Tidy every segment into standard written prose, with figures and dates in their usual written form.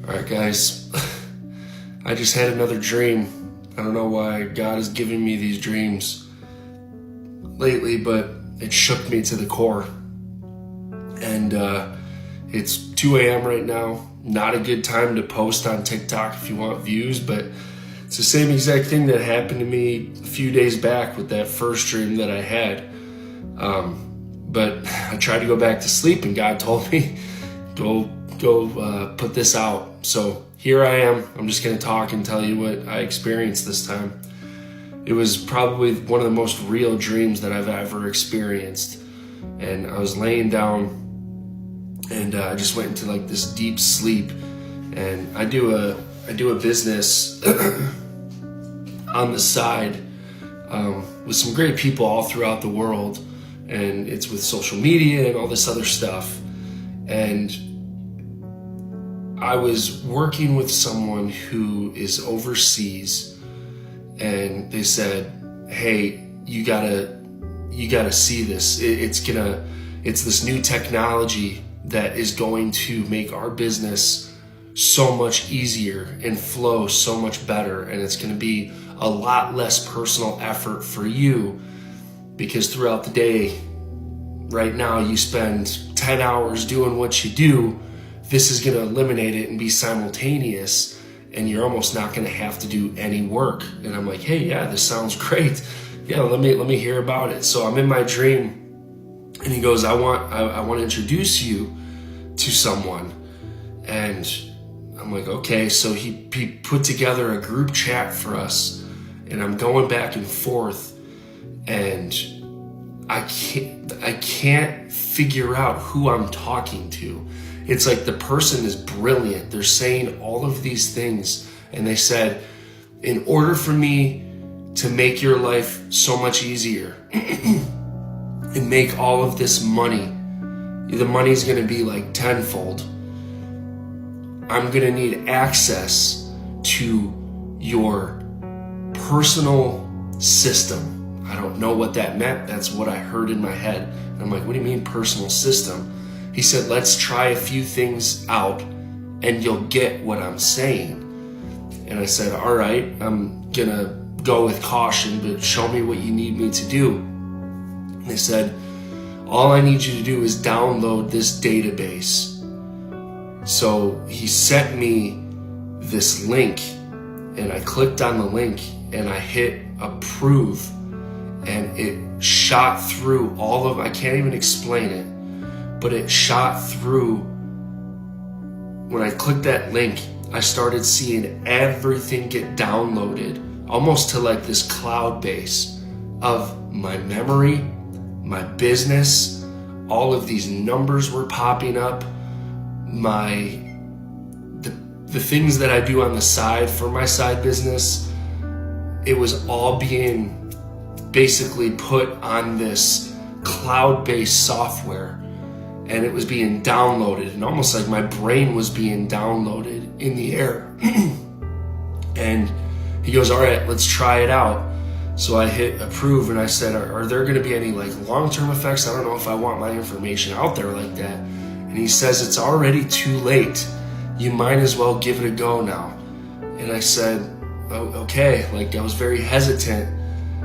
All right, guys, I just had another dream. I don't know why God is giving me these dreams lately, but it shook me to the core. And it's 2 a.m. right now. Not a good time to post on TikTok if you want views, but it's the same exact thing that happened to me a few days back with that first dream that I had. But I tried to go back to sleep, and God told me, go put this out. So here I am. I'm just going to talk and tell you what I experienced this time. It was probably one of the most real dreams that I've ever experienced. And I was laying down, and I just went into like this deep sleep. And I do a business on the side with some great people all throughout the world, and it's with social media and all this other stuff. And I was working with someone who is overseas, and they said, "Hey, you gotta see this. It's this new technology that is going to make our business so much easier and flow so much better, and it's going to be a lot less personal effort for you, because throughout the day right now you spend 10 hours doing what you do. This is going to eliminate it and be simultaneous, and you're almost not going to have to do any work." And I'm like, "Hey, yeah, this sounds great. Yeah, let me hear about it." So I'm in my dream, and he goes, I want to introduce you to someone. And I'm like, okay. So he put together a group chat for us, and I'm going back and forth, and I can't figure out who I'm talking to. It's like the person is brilliant. They're saying all of these things, and they said, "In order for me to make your life so much easier and make all of this money, the money's going to be like tenfold. I'm going to need access to your personal system." I don't know what that meant. That's what I heard in my head. And I'm like, "What do you mean personal system?" He said, "Let's try a few things out and you'll get what I'm saying." And I said, "All right, I'm going to go with caution, but show me what you need me to do." And they said, "All I need you to do is download this database." So he sent me this link, and I clicked on the link and I hit approve, and it shot through all of, I can't even explain it, but it shot through. When I clicked that link, I started seeing everything get downloaded, almost to like this cloud base of my memory, my business. All of these numbers were popping up. The things that I do on the side for my side business, it was all being basically put on this cloud-based software, and it was being downloaded, and almost like my brain was being downloaded in the air. And he goes, "All right, let's try it out." So I hit approve, and I said, are there going to be any like long-term effects? I don't know if I want my information out there like that. And he says, "It's already too late. You might as well give it a go now." And I said, "Oh, okay." Like, I was very hesitant,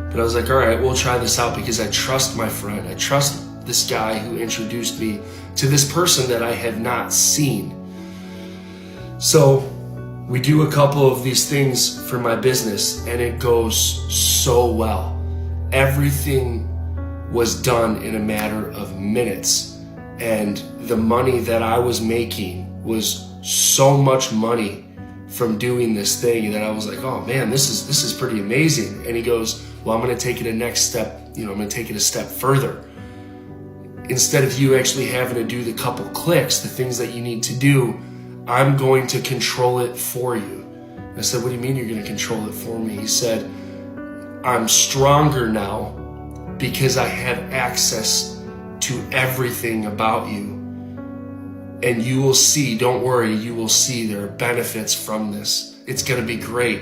but I was like, "All right, we'll try this out," because I trust my friend. I trust this guy who introduced me to this person that I had not seen. So we do a couple of these things for my business, and it goes so well. Everything was done in a matter of minutes, and the money that I was making was so much money from doing this thing that I was like, "Oh man, this is pretty amazing." And he goes, "Well, I'm going to take it a next step. I'm going to take it a step further. Instead of you actually having to do the couple clicks, the things that you need to do, I'm going to control it for you." I said, "What do you mean you're going to control it for me?" He said, "I'm stronger now because I have access to everything about you. And you will see, don't worry, you will see there are benefits from this. It's going to be great."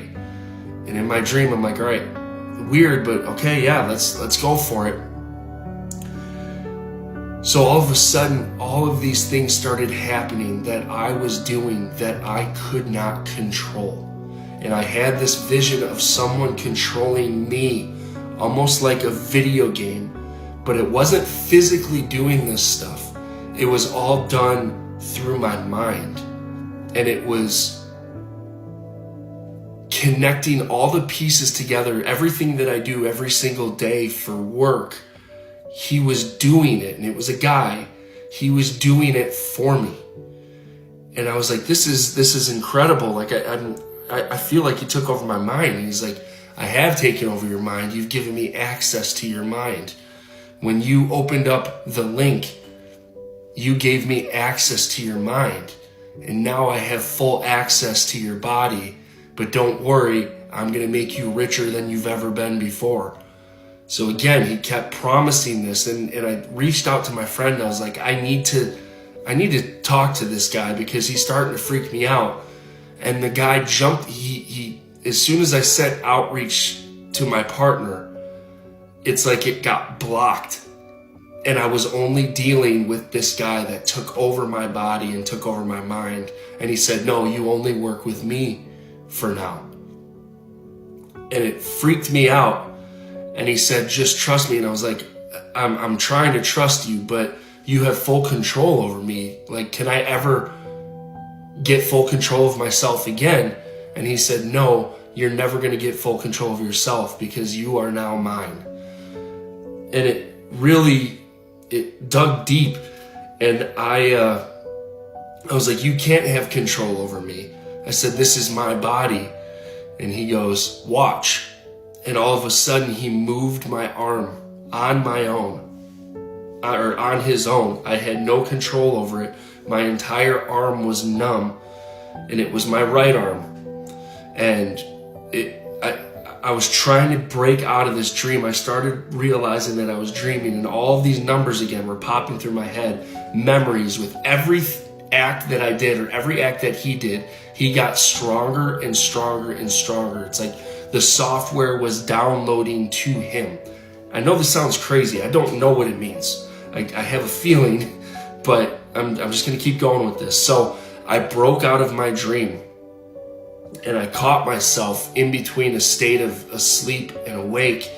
And in my dream, I'm like, "All right, weird, but okay, yeah, let's go for it." So all of a sudden, all of these things started happening that I was doing that I could not control. And I had this vision of someone controlling me, almost like a video game, but it wasn't physically doing this stuff. It was all done through my mind. And it was connecting all the pieces together, everything that I do every single day for work. He was doing it, and it was a guy. He was doing it for me. And I was like, this is incredible. Like I feel like he took over my mind. And he's like, I have taken over your mind. You've given me access to your mind. When you opened up the link, you gave me access to your mind. And now I have full access to your body. But don't worry, I'm going to make you richer than you've ever been before. So again, he kept promising this, and I reached out to my friend, and I was like, I need to talk to this guy because he's starting to freak me out. And the guy jumped, he as soon as I said outreach to my partner, it's like it got blocked. And I was only dealing with this guy that took over my body and took over my mind. And he said, no, you only work with me for now. And it freaked me out. And he said, just trust me. And I was like, I'm trying to trust you, but you have full control over me. Like, can I ever get full control of myself again? And he said, no, you're never going to get full control of yourself because you are now mine. And it dug deep. And I was like, you can't have control over me. I said, this is my body. And he goes, watch. And all of a sudden, he moved my arm on my own, or on his own. I had no control over it. My entire arm was numb, and it was my right arm. And I was trying to break out of this dream. I started realizing that I was dreaming, and all of these numbers again were popping through my head. Memories with every act that I did, or every act that he did, he got stronger and stronger and stronger. It's like the software was downloading to him. I know this sounds crazy. I don't know what it means. I have a feeling, but I'm just going to keep going with this. So I broke out of my dream, and I caught myself in between a state of asleep and awake,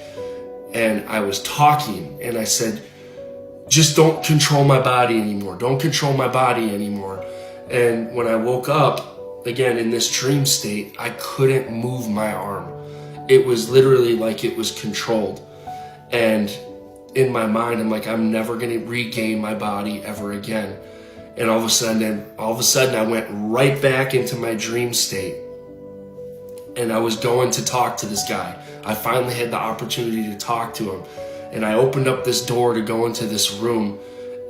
and I was talking, and I said, just don't control my body anymore. Don't control my body anymore. And when I woke up, again, in this dream state, I couldn't move my arm. It was literally like it was controlled. And in my mind, I'm like, I'm never going to regain my body ever again. And all of a sudden, I went right back into my dream state. And I was going to talk to this guy. I finally had the opportunity to talk to him. And I opened up this door to go into this room,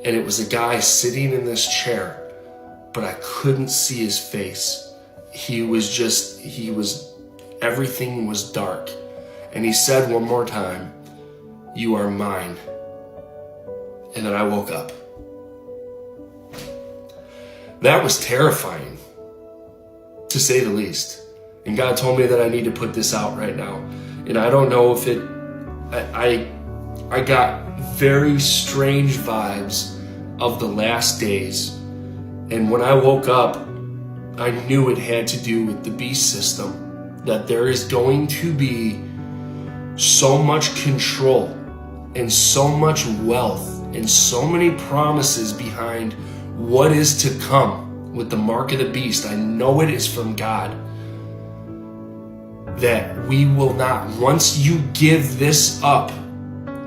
and it was a guy sitting in this chair, but I couldn't see his face. Everything was dark. And he said one more time, you are mine. And then I woke up. That was terrifying, to say the least. And God told me that I need to put this out right now. And I don't know if I got very strange vibes of the last days. And when I woke up, I knew it had to do with the beast system. That there is going to be so much control and so much wealth and so many promises behind what is to come with the mark of the beast. I know it is from God. That we will not, once you give this up,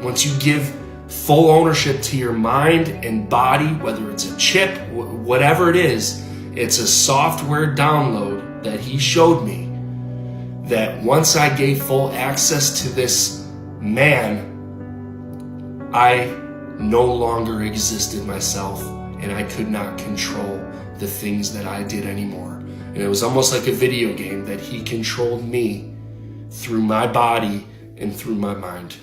once you give full ownership to your mind and body, whether it's a chip, whatever it is, it's a software download that he showed me, that once I gave full access to this man, I no longer existed myself, and I could not control the things that I did anymore. And it was almost like a video game that he controlled me through my body and through my mind.